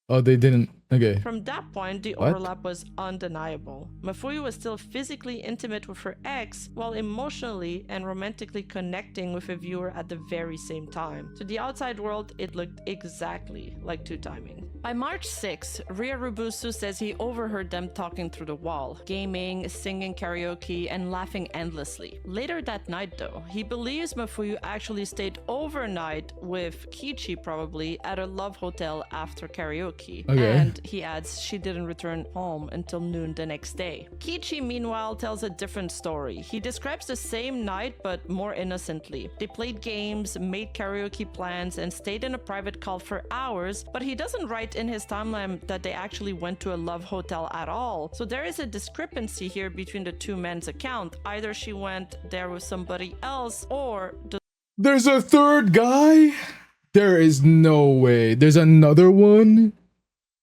[SPEAKER 1] Oh, they didn't. Okay.
[SPEAKER 2] From that point, the
[SPEAKER 1] What?
[SPEAKER 2] overlap was undeniable. Mafuyu was still physically intimate with her ex, while emotionally and romantically connecting with a viewer at the very same time. To the outside world, it looked exactly like two-timing. By March 6, Ryorubusu says he overheard them talking through the wall, gaming, singing karaoke, and laughing endlessly. Later that night, though, he believes Mafuyu actually stayed overnight with Kichi, probably, at a love hotel after karaoke.
[SPEAKER 1] Okay.
[SPEAKER 2] And he adds she didn't return home until noon the next day. Kichi, meanwhile, tells a different story. He describes the same night, but more innocently. They played games, made karaoke plans, and stayed in a private call for hours, but he doesn't write in his timeline that they actually went to a love hotel at all. So there is a discrepancy here between the two men's account. Either she went there with somebody else, or
[SPEAKER 1] There's a third guy? There is no way. There's another one?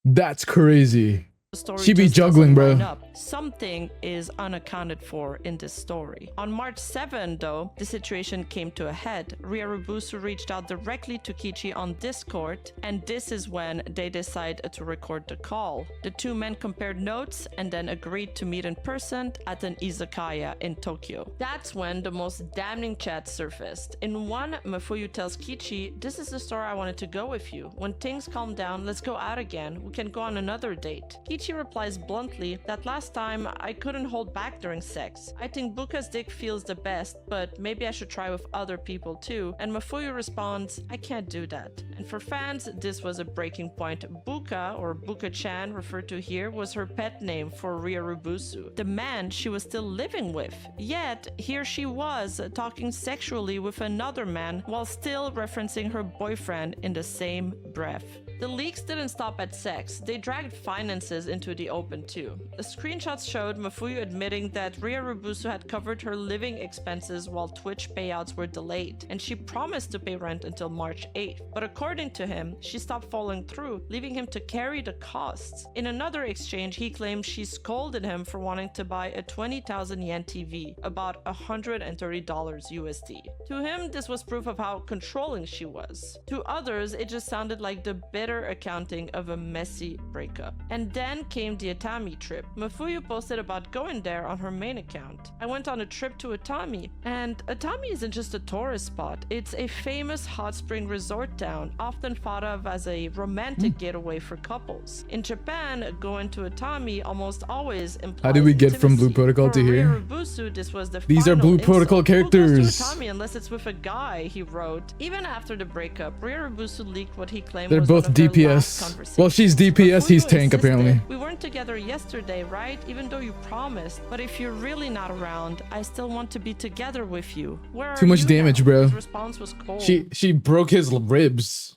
[SPEAKER 1] That's crazy.
[SPEAKER 2] the story
[SPEAKER 1] She be
[SPEAKER 2] just
[SPEAKER 1] juggling,
[SPEAKER 2] doesn't
[SPEAKER 1] bro.
[SPEAKER 2] line up. Something is unaccounted for in this story. On March 7, though, the situation came to a head. Ryorubusu reached out directly to Kichi on Discord, and this is when they decided to record the call. The two men compared notes and then agreed to meet in person at an izakaya in Tokyo. That's when the most damning chats surfaced. In one, Mafuyu tells Kichi, "This is the store I wanted to go with you. When things calm down, let's go out again. We can go on another date." Kichi replies bluntly that last last time, I couldn't hold back during sex. I think Buka's dick feels the best, but maybe I should try with other people too. And Mafuyu responds, I can't do that. And for fans, this was a breaking point. Buka, or Buka-chan referred to here, was her pet name for Ryarubusu, the man she was still living with. Yet, here she was, talking sexually with another man while still referencing her boyfriend in the same breath. The leaks didn't stop at sex, they dragged finances into the open too. The screenshots showed Mafuyu admitting that Ryarubusu had covered her living expenses while Twitch payouts were delayed, and she promised to pay rent until March 8th. But according to him, she stopped following through, leaving him to carry the costs. In another exchange, he claimed she scolded him for wanting to buy a 20,000 yen TV, about $130 USD. To him, this was proof of how controlling she was. To others, it just sounded like the bitter accounting of a messy breakup. And then came the Atami trip. Mafuyu posted about going there on her main account. I went on a trip to Atami, and Atami isn't just a tourist spot, it's a famous hot spring resort town, often thought of as a romantic getaway for couples. In Japan, going to Atami almost always implies
[SPEAKER 1] How did we get from Blue
[SPEAKER 2] intimacy.
[SPEAKER 1] Protocol to
[SPEAKER 2] For
[SPEAKER 1] here?
[SPEAKER 2] Ryarubusu, this was the
[SPEAKER 1] These are
[SPEAKER 2] final
[SPEAKER 1] Blue
[SPEAKER 2] insult.
[SPEAKER 1] Protocol
[SPEAKER 2] Who goes
[SPEAKER 1] characters.
[SPEAKER 2] to Atami unless it's with a guy, he wrote. Even after the breakup, Ryarubusu leaked what he claimed
[SPEAKER 1] They're
[SPEAKER 2] was
[SPEAKER 1] both
[SPEAKER 2] one of their last
[SPEAKER 1] DPS.
[SPEAKER 2] conversations.
[SPEAKER 1] Well, she's DPS, he's
[SPEAKER 2] Mafuyu
[SPEAKER 1] tank
[SPEAKER 2] insisted,
[SPEAKER 1] apparently.
[SPEAKER 2] We weren't together yesterday, right? Even though you promised. But if you're really not around, I still want to be together with you. Where
[SPEAKER 1] Too
[SPEAKER 2] are
[SPEAKER 1] much
[SPEAKER 2] you
[SPEAKER 1] damage,
[SPEAKER 2] now?
[SPEAKER 1] bro.
[SPEAKER 2] His response was cold.
[SPEAKER 1] She broke his ribs.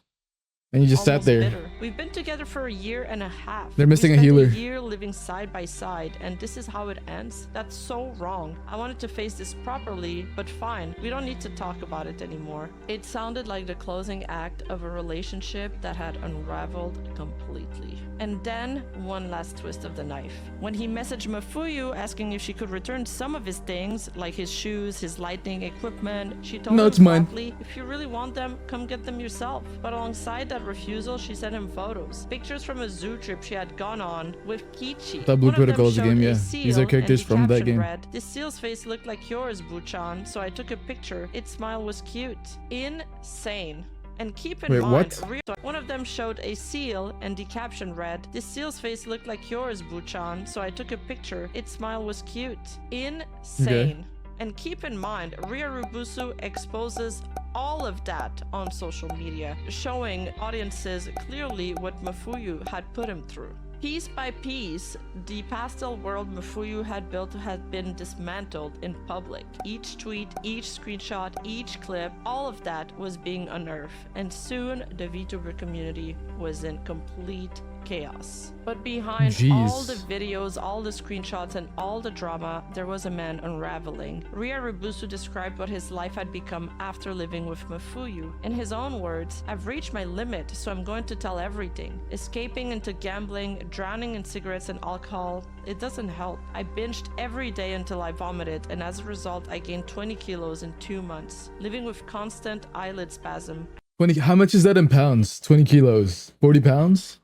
[SPEAKER 1] And you just sat
[SPEAKER 2] Almost
[SPEAKER 1] there.
[SPEAKER 2] bitter. We've been together for a year and a half.
[SPEAKER 1] They're missing
[SPEAKER 2] we
[SPEAKER 1] a
[SPEAKER 2] spent
[SPEAKER 1] healer.
[SPEAKER 2] A year living side by side, and this is how it ends? That's so wrong. I wanted to face this properly, but fine. We don't need to talk about it anymore. It sounded like the closing act of a relationship that had unraveled completely. And then, one last twist of the knife. When he messaged Mafuyu asking if she could return some of his things, like his shoes, his lighting equipment, she told
[SPEAKER 1] No,
[SPEAKER 2] him
[SPEAKER 1] it's mine.
[SPEAKER 2] flatly, if you really want them, come get them yourself. But alongside that refusal, she sent him photos. Pictures from a zoo trip she had gone on with Kichi.
[SPEAKER 1] That Blue
[SPEAKER 2] One of them
[SPEAKER 1] Protocol is a
[SPEAKER 2] showed
[SPEAKER 1] game,
[SPEAKER 2] a
[SPEAKER 1] yeah.
[SPEAKER 2] seal,
[SPEAKER 1] These are characters
[SPEAKER 2] and the
[SPEAKER 1] from that
[SPEAKER 2] caption
[SPEAKER 1] game.
[SPEAKER 2] read, this seal's face looked like yours, Buchan, so I took a picture. Its smile was cute. Insane. And keep in
[SPEAKER 1] Wait,
[SPEAKER 2] mind,
[SPEAKER 1] what?
[SPEAKER 2] one of them showed a seal, and the caption read, this seal's face looked like yours, Buchan, so I took a picture. Its smile was cute. Insane.
[SPEAKER 1] Okay.
[SPEAKER 2] And keep in mind, Ryarubusu exposes all of that on social media, showing audiences clearly what Mafuyu had put him through. Piece by piece, the pastel world Mafuyu had built had been dismantled in public. Each tweet, each screenshot, each clip, all of that was being unearthed, and soon the Vtuber community was in complete chaos. But behind all the videos, all the screenshots, and all the drama, there was a man unraveling. Ryarubusu described what his life had become after living with Mafuyu. In his own words, I've reached my limit, so I'm going to tell everything. Escaping into gambling, drowning in cigarettes and alcohol, it doesn't help. I binged every day until I vomited, and as a result, I gained 20 kilos in 2 months, living with constant eyelid spasm.
[SPEAKER 1] 20, how much is that in pounds? 20 kilos. 40 pounds?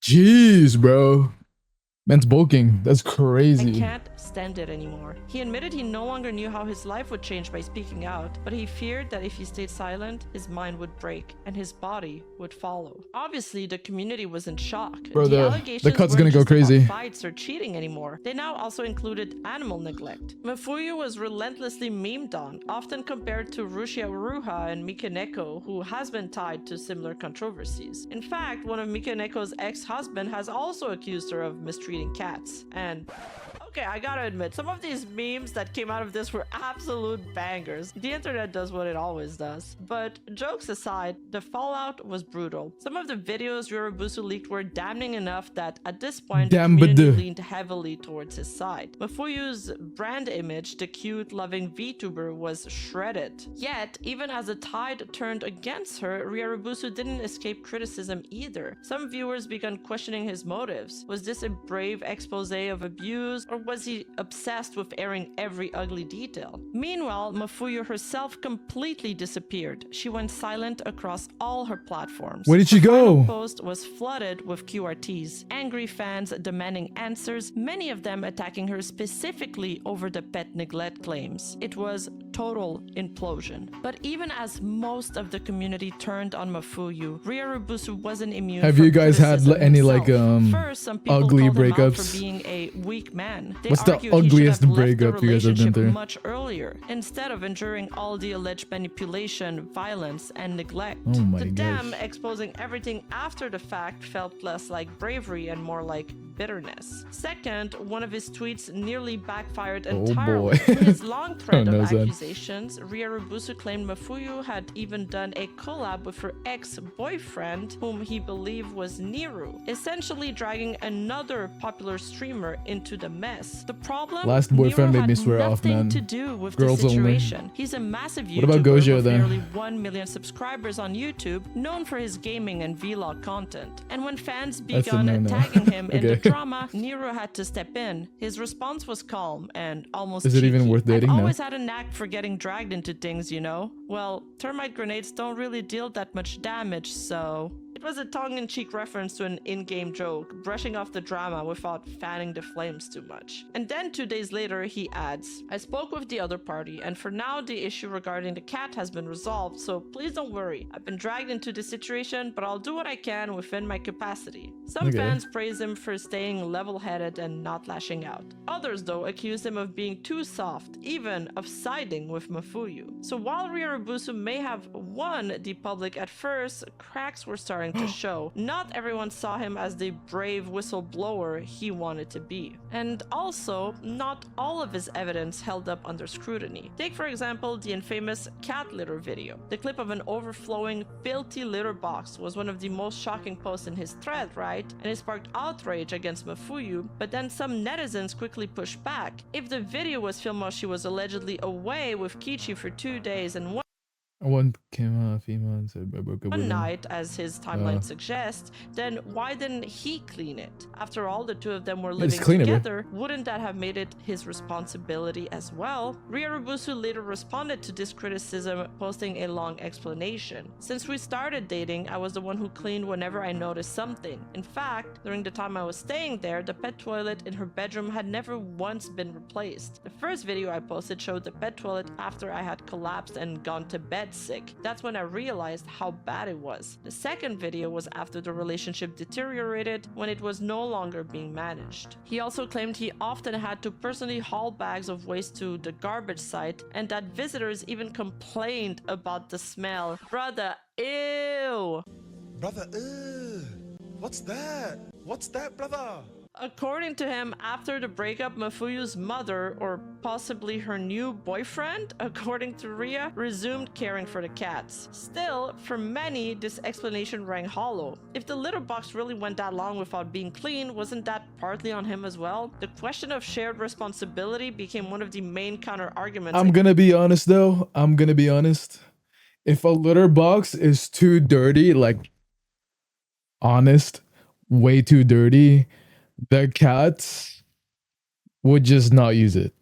[SPEAKER 1] Jeez, bro. Man's bulking. That's
[SPEAKER 2] I
[SPEAKER 1] crazy.
[SPEAKER 2] can't stand it anymore. He admitted he no longer knew how his life would change by speaking out, but he feared that if he stayed silent, his mind would break and his body would follow. Obviously, the community was in shock.
[SPEAKER 1] Bro, the
[SPEAKER 2] allegations
[SPEAKER 1] cut's
[SPEAKER 2] weren't
[SPEAKER 1] gonna go
[SPEAKER 2] just about
[SPEAKER 1] crazy.
[SPEAKER 2] fights or cheating anymore. They now also included animal neglect. Mafuyu was relentlessly memed on, often compared to Rushia Uruha and Mikaneko, who has been tied to similar controversies. In fact, one of Mikaneko's ex-husband has also accused her of mistreating cats. And okay, I gotta admit, some of these memes that came out of this were absolute bangers. The internet does what it always does. But jokes aside, the fallout was brutal. Some of the videos Ryarubusu leaked were damning enough that at this point, the community leaned heavily towards his side. Mafuyu's brand image, the cute, loving VTuber, was shredded. Yet, even as the tide turned against her, Ryarubusu didn't escape criticism either. Some viewers began questioning his motives. Was this a brave expose of abuse, or was he obsessed with airing every ugly detail? Meanwhile, Mafuyu herself completely disappeared. She went silent across all her platforms.
[SPEAKER 1] Where did she
[SPEAKER 2] Her final
[SPEAKER 1] go?
[SPEAKER 2] post was flooded with QRTs, angry fans demanding answers, many of them attacking her specifically over the pet neglect claims. It was total implosion. But even as most of the community turned on Mafuyu, Ryarubusu wasn't immune.
[SPEAKER 1] Have
[SPEAKER 2] from
[SPEAKER 1] you guys had
[SPEAKER 2] criticism
[SPEAKER 1] any
[SPEAKER 2] himself.
[SPEAKER 1] like
[SPEAKER 2] First, some people
[SPEAKER 1] ugly
[SPEAKER 2] called him out
[SPEAKER 1] breakups?
[SPEAKER 2] for being a weak man. They
[SPEAKER 1] What's the
[SPEAKER 2] argued he should
[SPEAKER 1] ugliest
[SPEAKER 2] have left the
[SPEAKER 1] breakup you guys have been
[SPEAKER 2] relationship
[SPEAKER 1] through?
[SPEAKER 2] much earlier, instead of enduring all the alleged manipulation, violence, and neglect.
[SPEAKER 1] Oh my
[SPEAKER 2] To them,
[SPEAKER 1] gosh.
[SPEAKER 2] exposing everything after the fact felt less like bravery and more like bitterness. Second, one of his tweets nearly backfired
[SPEAKER 1] Oh
[SPEAKER 2] entirely.
[SPEAKER 1] boy.
[SPEAKER 2] In his long thread
[SPEAKER 1] Oh, no,
[SPEAKER 2] of
[SPEAKER 1] son.
[SPEAKER 2] accusations, Ryarubusu claimed Mafuyu had even done a collab with her ex-boyfriend, whom he believed was Niru, essentially dragging another popular streamer into the mess. The problem?
[SPEAKER 1] Last boyfriend
[SPEAKER 2] Niru
[SPEAKER 1] made me
[SPEAKER 2] had
[SPEAKER 1] swear off,
[SPEAKER 2] nothing
[SPEAKER 1] man.
[SPEAKER 2] to do with
[SPEAKER 1] Girls
[SPEAKER 2] the
[SPEAKER 1] only.
[SPEAKER 2] situation. He's a massive YouTuber
[SPEAKER 1] What about Gojo,
[SPEAKER 2] with
[SPEAKER 1] then?
[SPEAKER 2] nearly 1 million subscribers on YouTube, known for his gaming and vlog content. And when fans
[SPEAKER 1] That's a
[SPEAKER 2] began
[SPEAKER 1] no-no.
[SPEAKER 2] tagging him in the
[SPEAKER 1] Okay.
[SPEAKER 2] drama, Nero had to step in. His response was calm and almost
[SPEAKER 1] Is it even
[SPEAKER 2] cheeky.
[SPEAKER 1] worth dating
[SPEAKER 2] I've
[SPEAKER 1] now?
[SPEAKER 2] always had a knack for getting dragged into things, you know? Well, termite grenades don't really deal that much damage, so... It was a tongue-in-cheek reference to an in-game joke, brushing off the drama without fanning the flames too much. And then 2 days later, he adds, I spoke with the other party, and for now the issue regarding the cat has been resolved, so please don't worry. I've been dragged into this situation, but I'll do what I can within my capacity. Some
[SPEAKER 1] Okay.
[SPEAKER 2] fans praise him for staying level-headed and not lashing out. Others, though, accuse him of being too soft, even of siding with Mafuyu. So while Ryarubusu may have won the public at first, cracks were starting to show. Not everyone saw him as the brave whistleblower he wanted to be. And also, not all of his evidence held up under scrutiny. Take, for example, the infamous cat litter video. The clip of an overflowing, filthy litter box was one of the most shocking posts in his thread, right? And it sparked outrage against Mafuyu, but then some netizens quickly pushed back. If the video was filmed while she was allegedly away with Kichi for 2 days and
[SPEAKER 1] One came off, Iman said, I broke up with
[SPEAKER 2] one
[SPEAKER 1] him.
[SPEAKER 2] night, as his timeline suggests, then why didn't he clean it? After all, the two of them were
[SPEAKER 1] It's
[SPEAKER 2] living
[SPEAKER 1] cleanable.
[SPEAKER 2] together. Wouldn't that have made it his responsibility as well? Ryarubusu later responded to this criticism, posting a long explanation. Since we started dating, I was the one who cleaned whenever I noticed something. In fact, during the time I was staying there, the pet toilet in her bedroom had never once been replaced. The first video I posted showed the pet toilet after I had collapsed and gone to bed sick. That's when I realized how bad it was. The second video was after the relationship deteriorated, when it was no longer being managed. He also claimed he often had to personally haul bags of waste to the garbage site, and that visitors even complained about the smell. Brother, ew!
[SPEAKER 5] Brother, what's that? What's that, brother?
[SPEAKER 2] According to him, after the breakup, Mafuyu's mother, or possibly her new boyfriend, according to Ria, resumed caring for the cats. Still, for many, this explanation rang hollow. If the litter box really went that long without being cleaned, wasn't that partly on him as well? The question of shared responsibility became one of the main counter-arguments.
[SPEAKER 1] I'm gonna be honest though. I'm gonna be honest. If a litter box is too dirty, like honest, way too dirty, the cats would just not use it.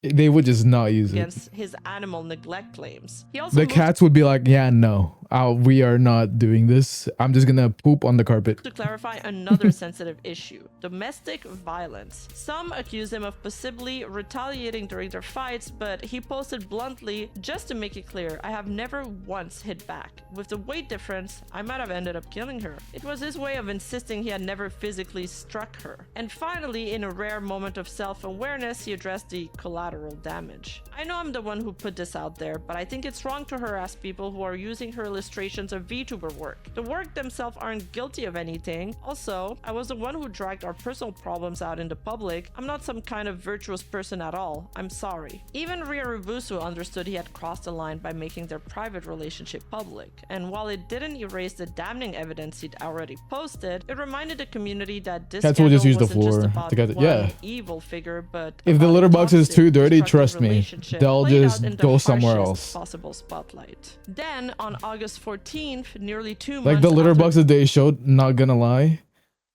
[SPEAKER 1] They would just not use it.
[SPEAKER 2] against his animal neglect claims. He also
[SPEAKER 1] The
[SPEAKER 2] moved
[SPEAKER 1] cats would be like, yeah, no, we are not doing this. I'm just gonna poop on the carpet.
[SPEAKER 2] to clarify another sensitive issue: domestic violence. Some accuse him of possibly retaliating during their fights, but he posted bluntly, just to make it clear, I have never once hit back. With the weight difference, I might have ended up killing her. It was his way of insisting he had never physically struck her. And finally, in a rare moment of self-awareness, he addressed the collateral damage. I know I'm the one who put this out there, but I think it's wrong to harass people who are using her illustrations of VTuber work. The work themselves aren't guilty of anything. Also, I was the one who dragged our personal problems out in the public. I'm not some kind of virtuous person at all. I'm sorry. Even Ryarubusu understood he had crossed the line by making their private relationship public. And while it didn't erase the damning evidence he'd already posted, it reminded the community that this
[SPEAKER 1] Cats will just
[SPEAKER 2] scandal
[SPEAKER 1] use the
[SPEAKER 2] wasn't just
[SPEAKER 1] floor
[SPEAKER 2] about
[SPEAKER 1] to get it.
[SPEAKER 2] one
[SPEAKER 1] Yeah.
[SPEAKER 2] evil figure, but
[SPEAKER 1] If the
[SPEAKER 2] about a
[SPEAKER 1] litter box is
[SPEAKER 2] toxic,
[SPEAKER 1] too dirty,
[SPEAKER 2] destructive
[SPEAKER 1] trust me,
[SPEAKER 2] relationship
[SPEAKER 1] they'll
[SPEAKER 2] played
[SPEAKER 1] just
[SPEAKER 2] out in the
[SPEAKER 1] go somewhere
[SPEAKER 2] harshest
[SPEAKER 1] else.
[SPEAKER 2] possible spotlight. Then, on August 14th, nearly 2 months
[SPEAKER 1] Like the litter
[SPEAKER 2] after
[SPEAKER 1] box that they showed, not gonna lie,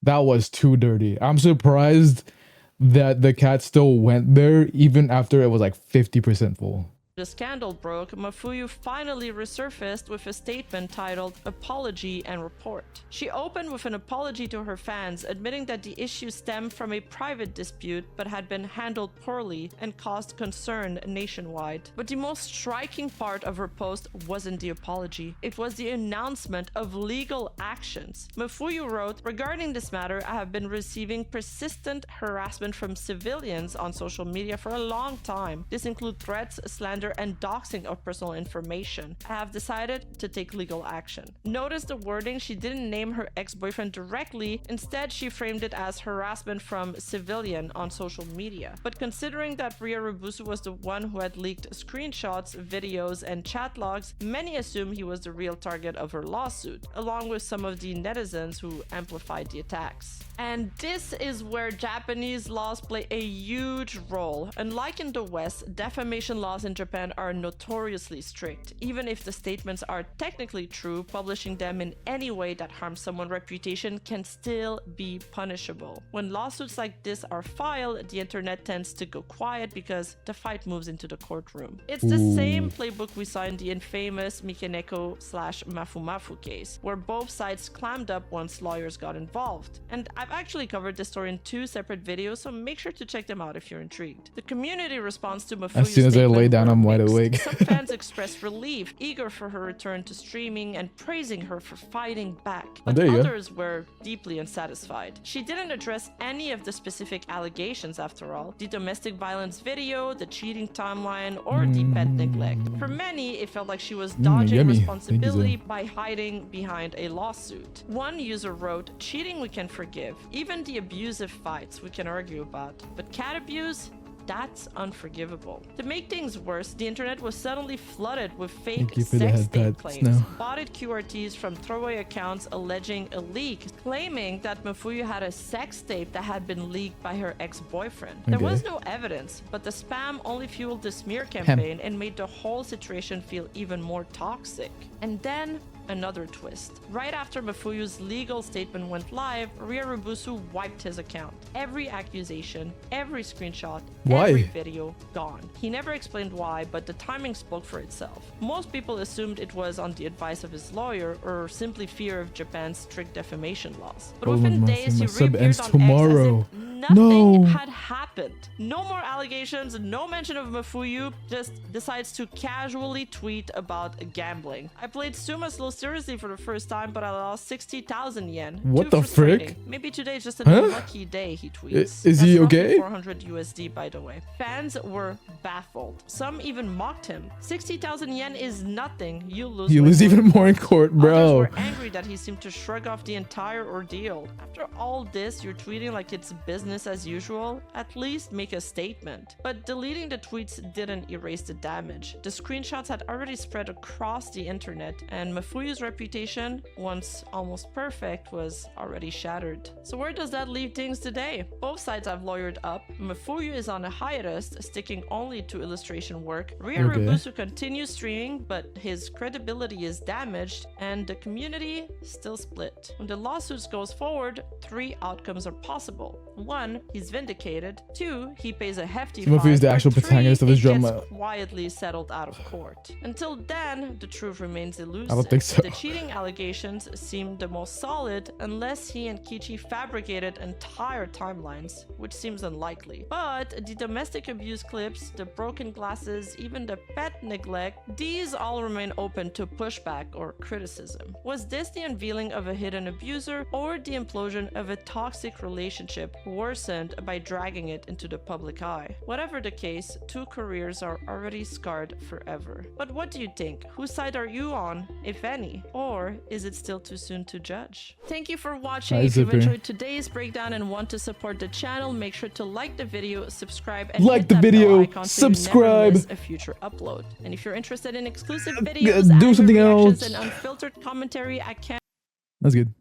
[SPEAKER 1] that was too dirty. I'm surprised that the cat still went there even after it was like 50% full.
[SPEAKER 2] The scandal broke, Mafuyu finally resurfaced with a statement titled Apology and Report. She opened with an apology to her fans, admitting that the issue stemmed from a private dispute but had been handled poorly and caused concern nationwide. But the most striking part of her post wasn't the apology. It was the announcement of legal actions. Mafuyu wrote, "Regarding this matter, I have been receiving persistent harassment from civilians on social media for a long time. This includes threats, slander, and doxing of personal information. I have decided to take legal action." Notice the wording, she didn't name her ex-boyfriend directly, instead she framed it as harassment from civilian on social media. But considering that Ria Rebusu was the one who had leaked screenshots, videos, and chat logs, many assume he was the real target of her lawsuit, along with some of the netizens who amplified the attacks. And this is where Japanese laws play a huge role. Unlike in the West, defamation laws in Japan are notoriously strict. Even if the statements are technically true, publishing them in any way that harms someone's reputation can still be punishable. When lawsuits like this are filed, the internet tends to go quiet because the fight moves into the courtroom. It's the same playbook we saw in the infamous Mikeneko/Mafu case, where both sides clammed up once lawyers got involved. And I've actually covered this story in 2 separate videos, so make sure to check them out if you're intrigued. The community response to Mafuyu's
[SPEAKER 1] As soon as I lay down, I'm wide awake.
[SPEAKER 2] Some fans expressed relief, eager for her return to streaming and praising her for fighting back. But
[SPEAKER 1] there you go.
[SPEAKER 2] others were deeply unsatisfied. She didn't address any of the specific allegations after all. The domestic violence video, the cheating timeline, or the pet neglect. For many, it felt like she was dodging
[SPEAKER 1] yummy.
[SPEAKER 2] responsibility by hiding behind a lawsuit. One user wrote, "Cheating we can forgive. Even the abusive fights we can argue about. But cat abuse? That's unforgivable." To make things worse, the internet was suddenly flooded with fake
[SPEAKER 1] Thank you for the
[SPEAKER 2] sex
[SPEAKER 1] head
[SPEAKER 2] tape
[SPEAKER 1] pats
[SPEAKER 2] claims,
[SPEAKER 1] now.
[SPEAKER 2] botted QRTs from throwaway accounts alleging a leak, claiming that Mafuyu had a sex tape that had been leaked by her ex-boyfriend. There was no evidence, but the spam only fueled the smear campaign and made the whole situation feel even more toxic. And then another twist. Right after Mafuyu's legal statement went live, Ria Rebusu wiped his account. Every accusation, every screenshot, every video, gone. He never explained why, but the timing spoke for itself. Most people assumed it was on the advice of his lawyer or simply fear of Japan's strict defamation laws. But within days, he reappeared on
[SPEAKER 1] tomorrow.
[SPEAKER 2] X as if nothing had happened. No more allegations, no mention of Mafuyu, just decides to casually tweet about gambling. "I played Sumo Slow seriously for the first time, but I lost 60,000 yen.
[SPEAKER 1] What
[SPEAKER 2] Too
[SPEAKER 1] the frick?
[SPEAKER 2] frustrating. Maybe today's just an unlucky day," he tweets.
[SPEAKER 1] Is he
[SPEAKER 2] That's roughly
[SPEAKER 1] okay?
[SPEAKER 2] 400 USD, by the way. Fans were baffled. Some even mocked him. 60,000 yen is nothing. You lose.
[SPEAKER 1] You
[SPEAKER 2] way
[SPEAKER 1] lose
[SPEAKER 2] more
[SPEAKER 1] even
[SPEAKER 2] than
[SPEAKER 1] more in
[SPEAKER 2] that.
[SPEAKER 1] court,
[SPEAKER 2] Others
[SPEAKER 1] bro.
[SPEAKER 2] were angry that he seemed to shrug off the entire ordeal. After all this, you're tweeting like it's business as usual? At least make a statement. But deleting the tweets didn't erase the damage. The screenshots had already spread across the internet, and Mafuyu's reputation, once almost perfect, was already shattered. So where does that leave things today? Both sides have lawyered up. Mafuyu is on a hiatus, sticking only to illustration work. Ria Rebusu continues streaming, but his credibility is damaged, and the community still split. When the lawsuits goes forward, 3 outcomes are possible. 1, he's vindicated. 2, he pays a hefty fine.
[SPEAKER 1] Mafuyu is the actual
[SPEAKER 2] Or 3,
[SPEAKER 1] protagonist of this
[SPEAKER 2] it
[SPEAKER 1] drama.
[SPEAKER 2] gets quietly settled out of court. Until then, the truth remains elusive.
[SPEAKER 1] I don't think so.
[SPEAKER 2] The cheating allegations seem the most solid unless he and Kichi fabricated entire timelines, which seems unlikely. But the domestic abuse clips, the broken glasses, even the pet neglect, these all remain open to pushback or criticism. Was this the unveiling of a hidden abuser or the implosion of a toxic relationship worsened by dragging it into the public eye? Whatever the case, 2 careers are already scarred forever. But what do you think? Whose side are you on, if any? Or is it still too soon to judge? Thank you for watching. If you've enjoyed today's breakdown and want to support the channel, make sure to like the video, subscribe, and hit that bell icon so you never miss a future upload. And if you're interested in exclusive videos,
[SPEAKER 1] do something
[SPEAKER 2] reactions,
[SPEAKER 1] else.
[SPEAKER 2] and unfiltered commentary, I can't.
[SPEAKER 1] That's good.